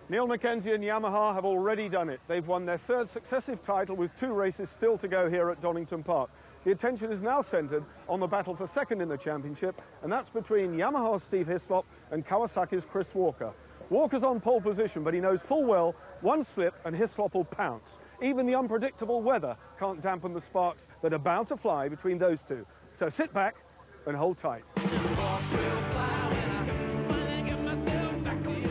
Neil Mackenzie and Yamaha have already done it. They've won their third successive title with 2 races still to go here at Donington Park. The attention is now centred on the battle for second in the championship, and that's between Yamaha's Steve Hislop and Kawasaki's Chris Walker. Walker's on pole position, but he knows full well one slip and Hislop will pounce. Even the unpredictable weather can't dampen the sparks that are bound to fly between those two. So sit back and hold tight.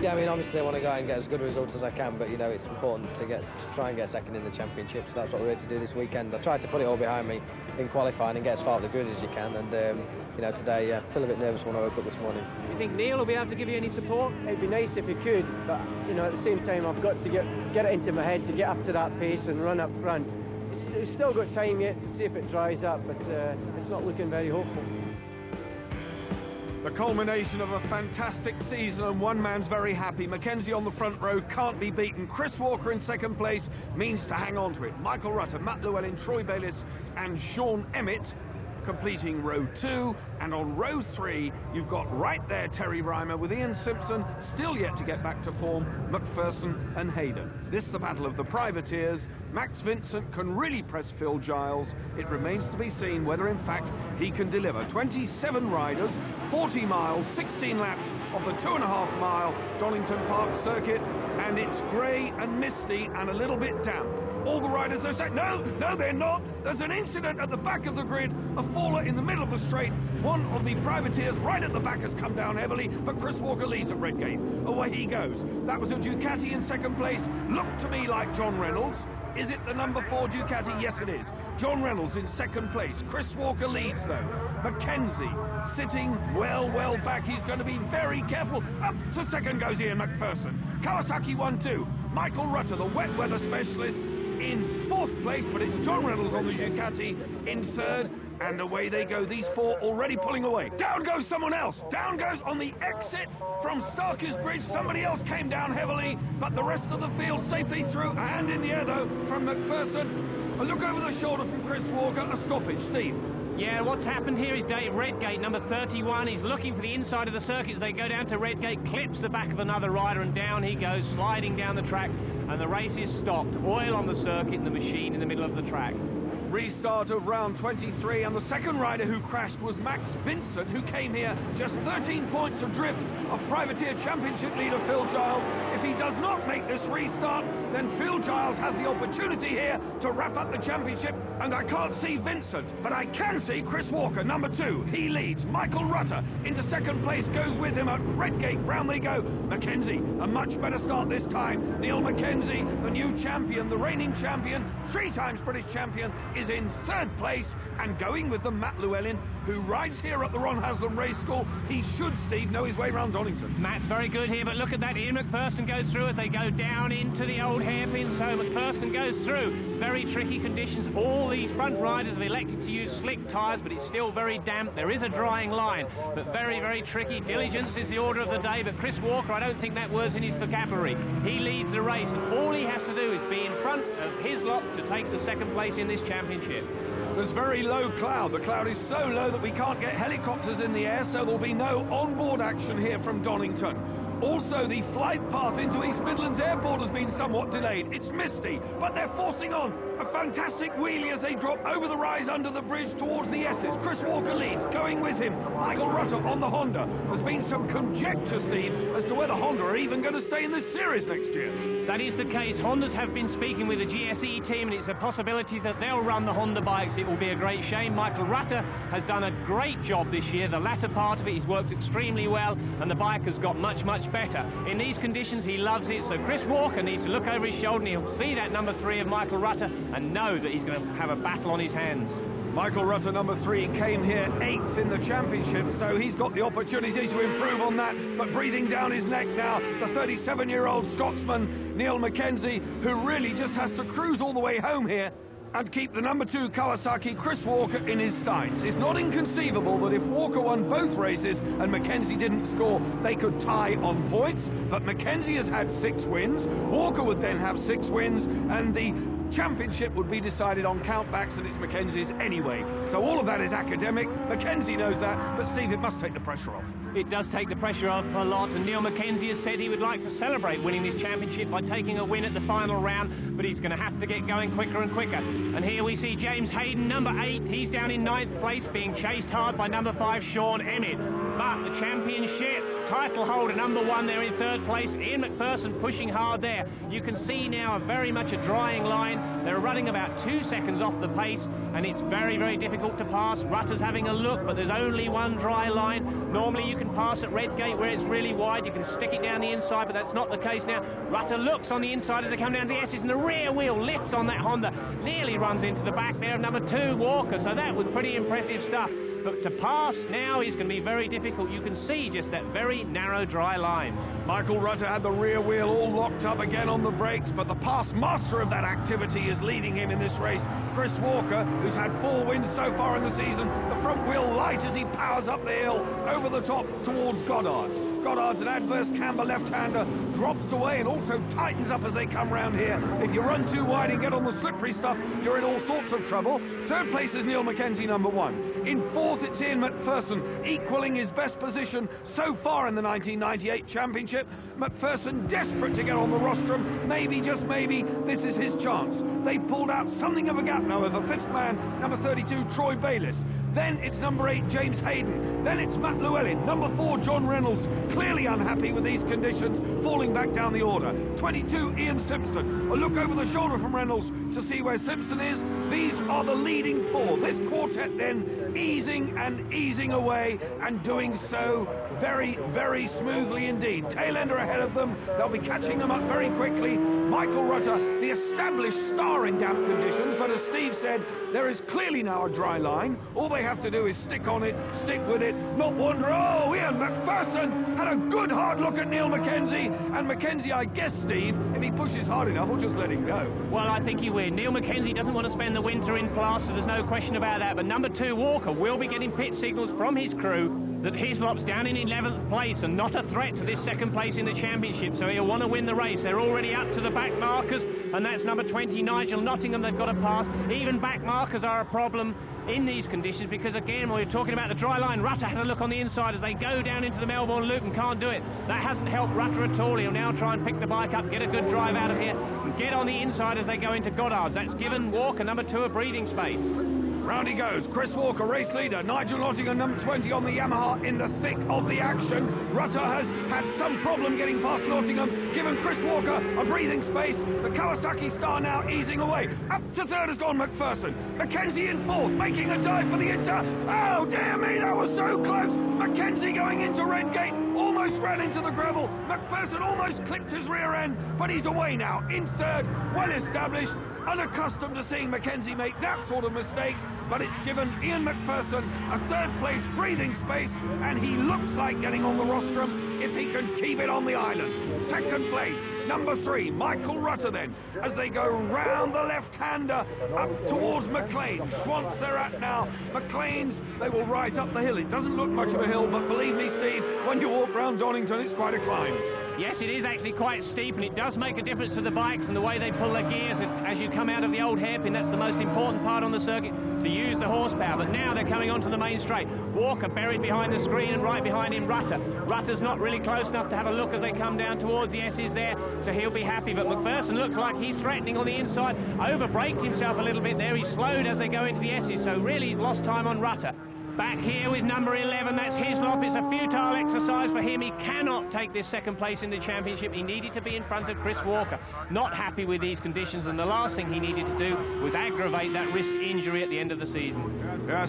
Yeah, I mean, obviously I want to go out and get as good a result as I can, but, you know, it's important to try and get second in the championship, so that's what we're here to do this weekend. I tried to put it all behind me in qualifying and get as far up the grid as you can, and, you know, today I feel a bit nervous when I woke up this morning. Do you think Neil will be able to give you any support? It'd be nice if he could, but, you know, at the same time I've got to get it into my head to get up to that pace and run up front. It's still got time yet to see if it dries up, but it's not looking very hopeful. The culmination of a fantastic season, and one man's very happy. Mackenzie on the front row can't be beaten. Chris Walker in second place means to hang on to it. Michael Rutter, Matt Llewellyn, Troy Bayliss and Sean Emmett completing row 2, and on row 3 you've got right there Terry Reimer with Ian Simpson still yet to get back to form, McPherson and Hayden. This is the battle of the privateers. Max Vincent can really press Phil Giles. It remains to be seen whether in fact he can deliver. 27 riders, 40 miles, 16 laps of the 2.5 mile Donington Park circuit, and it's grey and misty and a little bit damp. All the riders are saying, no, they're not. There's an incident at the back of the grid, a faller in the middle of the straight. One of the privateers right at the back has come down heavily, but Chris Walker leads at Redgate. Away he goes. That was a Ducati in second place. Looked to me like John Reynolds. Is it the number 4 Ducati? Yes, it is. John Reynolds in second place. Chris Walker leads, though. Mackenzie sitting well back. He's going to be very careful. Up to second goes Ian McPherson. Kawasaki 1-2. Michael Rutter, the wet weather specialist, in 4th place, but it's John Reynolds on the Ducati in 3rd, and away they go. These 4 already pulling away. Down goes someone else. Down goes on the exit from Starker's Bridge. Somebody else came down heavily, but the rest of the field safely through. A hand in the air, though, from McPherson. A look over the shoulder from Chris Walker. A stoppage. Steve. Yeah, what's happened here is Dave Redgate, number 31. He's looking for the inside of the circuit as they go down to Redgate, clips the back of another rider, and down he goes, sliding down the track, and the race is stopped. Oil on the circuit and the machine in the middle of the track. Restart of round 23, and the second rider who crashed was Max Vincent, who came here just 13 points adrift of Privateer Championship leader Phil Giles. If he does not make this restart, then Phil Giles has the opportunity here to wrap up the championship, and I can't see Vincent, but I can see Chris Walker, number 2. He leads. Michael Rutter into second place, goes with him at Redgate. Round they go. Mackenzie, a much better start this time. Neil Mackenzie, the new champion, the reigning champion, 3 times British champion, is in 3rd place, and going with them Matt Llewellyn, who rides here at the Ron Haslam Race School. He should, Steve, know his way round Donington. Matt's very good here, but look at that. Ian McPherson goes through as they go down into the old hairpin, so McPherson goes through. Very tricky conditions. All these front riders have elected to use slick tyres, but it's still very damp. There is a drying line, but very tricky. Diligence is the order of the day, but Chris Walker, I don't think that word's in his vocabulary. He leads the race, and all he has to do is be in front of his lot to take the 2nd place in this championship. There's very low cloud. The cloud is so low that we can't get helicopters in the air, so there'll be no onboard action here from Donington. Also, the flight path into East Midlands Airport has been somewhat delayed. It's misty, but they're forcing on. A fantastic wheelie as they drop over the rise under the bridge towards the S's. Chris Walker leads, going with him. Michael Rutter on the Honda. There's been some conjecture, Steve, as to whether Honda are even going to stay in this series next year. That is the case. Hondas have been speaking with the GSE team, and it's a possibility that they'll run the Honda bikes. It will be a great shame. Michael Rutter has done a great job this year. The latter part of it, he's worked extremely well, and the bike has got much better. In these conditions, he loves it, so Chris Walker needs to look over his shoulder, and he'll see that number 3 of Michael Rutter and know that he's going to have a battle on his hands. Michael Rutter, number 3, came here 8th in the championship, so he's got the opportunity to improve on that. But breathing down his neck now, the 37-year-old Scotsman, Neil Mackenzie, who really just has to cruise all the way home here and keep the number 2 Kawasaki, Chris Walker, in his sights. It's not inconceivable that if Walker won both races and Mackenzie didn't score, they could tie on points. But Mackenzie has had 6 wins. Walker would then have 6 wins, and the championship would be decided on countbacks, and it's Mackenzie's anyway. So all of that is academic. Mackenzie knows that, but Steve, it must take the pressure off. it does take the pressure off a lot, and Neil Mackenzie has said he would like to celebrate winning this championship by taking a win at the final round, but he's going to have to get going quicker and quicker. And here we see James Hayden, number 8. He's down in 9th place, being chased hard by number 5, Sean Emmett. But the championship title holder, number 1, there in 3rd place, Ian McPherson, pushing hard there. You can see now very much a drying line. They're running about 2 seconds off the pace, and it's very, very difficult to pass. Rutter's having a look, but there's only one dry line. Normally you can pass at Redgate where it's really wide. You can stick it down the inside, but that's not the case now. Rutter looks on the inside as they come down the S's, and the rear wheel lifts on that Honda. Nearly runs into the back there of number 2, Walker, so that was pretty impressive stuff. But to pass now is going to be very difficult. You can see just that very narrow dry line. Michael Rutter had the rear wheel all locked up again on the brakes, but the past master of that activity is leading him in this race. Chris Walker, who's had 4 wins so far in the season, the front wheel light as he powers up the hill over the top towards Goddard's. Goddard's an adverse camber left-hander, drops away and also tightens up as they come round here. If you run too wide and get on the slippery stuff, you're in all sorts of trouble. 3rd place is Neil Mackenzie, number 1. In 4th, it's Ian McPherson, equaling his best position so far in the 1998 championship. McPherson desperate to get on the rostrum. Maybe, just maybe, this is his chance. They pulled out something of a gap now over 5th man, number 32, Troy Bayliss. Then it's number 8, James Hayden. Then it's Matt Llewellyn. Number 4, John Reynolds. Clearly unhappy with these conditions, falling back down the order. 22, Ian Simpson. A look over the shoulder from Reynolds to see where Simpson is. These are the leading 4. This quartet then easing and easing away, and doing so very, very smoothly indeed. Tail ender ahead of them. They'll be catching them up very quickly. Michael Rutter, the established star in damp conditions, but as Steve said, there is clearly now a dry line. All they have to do is stick on it, stick with it, not wander. Oh, Ian McPherson had a good hard look at Neil Mackenzie, and Mackenzie, I guess, Steve, if he pushes hard enough, will just let him go. Well, I think he will. Neil Mackenzie doesn't want to spend the winter in Plaster, there's no question about that, but number 2, Walker, will be getting pit signals from his crew that Hislop's down in 11th place and not a threat to this 2nd place in the championship, so he'll want to win the race. They're already up to the back markers, and that's number 20, Nigel Nottingham, they've got to pass. Even back markers are a problem in these conditions, because again, we're talking about the dry line. Rutter had a look on the inside as they go down into the Melbourne Loop and can't do it. That hasn't helped Rutter at all. He'll now try and pick the bike up, get a good drive out of here, and get on the inside as they go into Goddard's. That's given Walker, number 2, a breathing space. Round he goes. Chris Walker, race leader. Nigel Nottingham, number 20 on the Yamaha, in the thick of the action. Rutter has had some problem getting past Nottingham, given Chris Walker a breathing space. The Kawasaki star now easing away. Up to 3rd has gone McPherson. Mackenzie in 4th, making a dive for the Inter. Oh, dear me, that was so close. Mackenzie going into Redgate, almost ran into the gravel. McPherson almost clipped his rear end, but he's away now. In 3rd, well established. Unaccustomed to seeing Mackenzie make that sort of mistake, but it's given Ian McPherson a 3rd place breathing space, and he looks like getting on the rostrum if he can keep it on the island. 2nd place, number 3, Michael Rutter then, as they go round the left-hander up towards McLean. Schwantz they're at now. McLean's, they will rise up the hill. It doesn't look much of a hill, but believe me, Steve, when you walk round Donington, it's quite a climb. Yes, it is actually quite steep, and it does make a difference to the bikes and the way they pull their gears as you come out of the old hairpin. That's the most important part on the circuit, to use the horsepower. But now they're coming onto the main straight. Walker buried behind the screen, and right behind him Rutter. Rutter's not really close enough to have a look as they come down towards the S's there, so he'll be happy. But McPherson looks like he's threatening on the inside. Over-braked himself a little bit there. He's slowed as they go into the S's, so really he's lost time on Rutter. Back here with number 11, that's Hislop. It's a futile exercise for him. He cannot take this 2nd place in the championship. He needed to be in front of Chris Walker. Not happy with these conditions, and the last thing he needed to do was aggravate that wrist injury at the end of the season.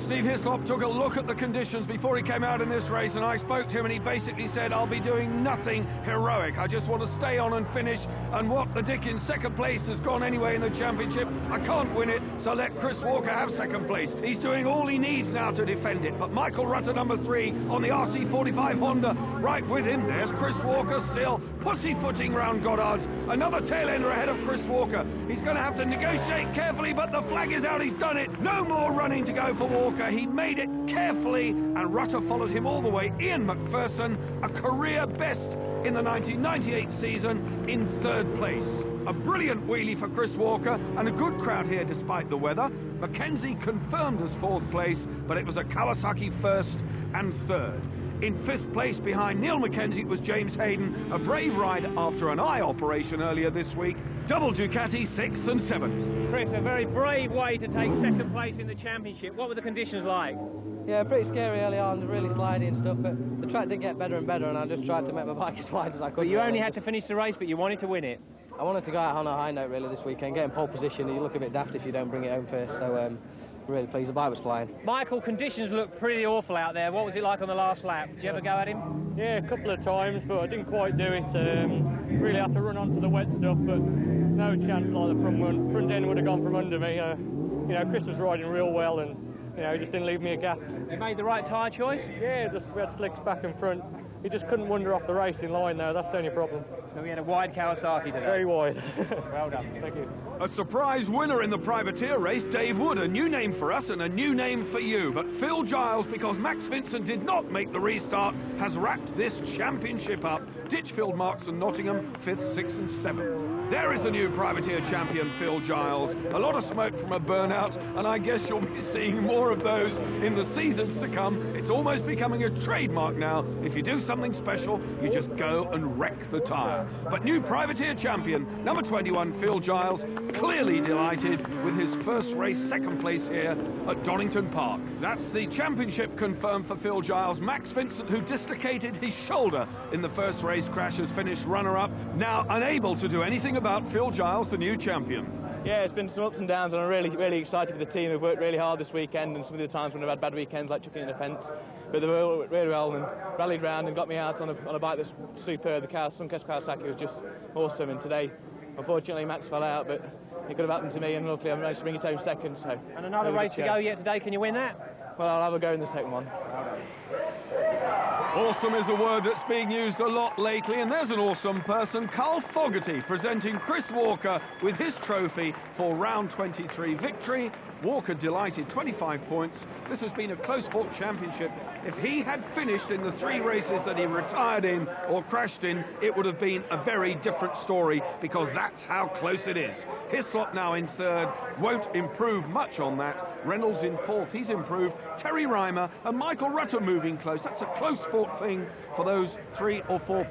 Steve Hislop took a look at the conditions before he came out in this race, and I spoke to him, and he basically said, I'll be doing nothing heroic. I just want to stay on and finish, and what the Dickens 2nd place has gone anyway in the championship. I can't win it, so let Chris Walker have 2nd place. He's doing all he needs now to defend it. But Michael Rutter, number 3, on the RC45 Honda, right with him. There's Chris Walker still pussyfooting round Goddard's. Another tail ender ahead of Chris Walker. He's going to have to negotiate carefully, but the flag is out. He's done it. No more running to go for Walker. He made it carefully, and Rutter followed him all the way. Ian McPherson, a career best in the 1998 season, in 3rd place. A brilliant wheelie for Chris Walker, and a good crowd here despite the weather. Mackenzie confirmed as 4th place, but it was a Kawasaki 1st and 3rd. In 5th place behind Neil Mackenzie was James Hayden, a brave ride after an eye operation earlier this week. Double Ducati 6th and 7th. Chris, a very brave way to take 2nd place in the championship. What were the conditions like? Yeah, pretty scary early on, really slidey and stuff, but the track did get better and better, and I just tried to make my bike as wide as I could. But you only had to finish the race, but you wanted to win it. I wanted to go out on a high note really this weekend, get in pole position. You look a bit daft if you don't bring it home first, so really pleased. The bike was flying. Michael, conditions look pretty awful out there. What was it like on the last lap? Did you ever go at him? Yeah, a couple of times, but I didn't quite do it. Really had to run onto the wet stuff, but no chance. Like the front end would have gone from under me. You know, Chris was riding real well, and you know, he just didn't leave me a gap. You made the right tyre choice? Yeah, we had slicks back and front. He just couldn't wander off the racing line though, that's the only problem. So we had a wide Kawasaki today. Very wide. Well done. Thank you. A surprise winner in the privateer race, Dave Wood, a new name for us and a new name for you. But Phil Giles, because Max Vincent did not make the restart, has wrapped this championship up. Ditchfield, Marks and Nottingham, 5th, 6th and 7th. There is the new privateer champion, Phil Giles. A lot of smoke from a burnout, and I guess you'll be seeing more of those in the seasons to come. It's almost becoming a trademark now. If you do something special, you just go and wreck the tyre. But new privateer champion, number 21, Phil Giles, clearly delighted with his first race, 2nd place here at Donington Park. That's the championship confirmed for Phil Giles. Max Vincent, who dislocated his shoulder in the first race crash, has finished runner-up, now unable to do anything about Phil Giles, the new champion. Yeah, it's been some ups and downs, and I'm really excited for the team. They've worked really hard this weekend, and some of the times when I've had bad weekends, like chucking in a fence. But they worked really well and rallied round and got me out on a bike that's superb. The Suncrest Kawasaki was just awesome, and today, unfortunately, Max fell out, but it could have happened to me, and luckily I managed to bring it home 2nd. So, and another race to go yet today. Can you win that? Well, I'll have a go in the 2nd one. Awesome is a word that's being used a lot lately, and there's an awesome person, Carl Fogarty, presenting Chris Walker with his trophy for round 23 victory. Walker delighted, 25 points. This has been a close fought championship. If he had finished in the 3 races that he retired in or crashed in, it would have been a very different story, because that's how close it is. Hislop now in 3rd, won't improve much on that. Reynolds in 4th, he's improved. Terry Reimer and Michael Rutter moving close. That's a close fought thing for those 3 or 4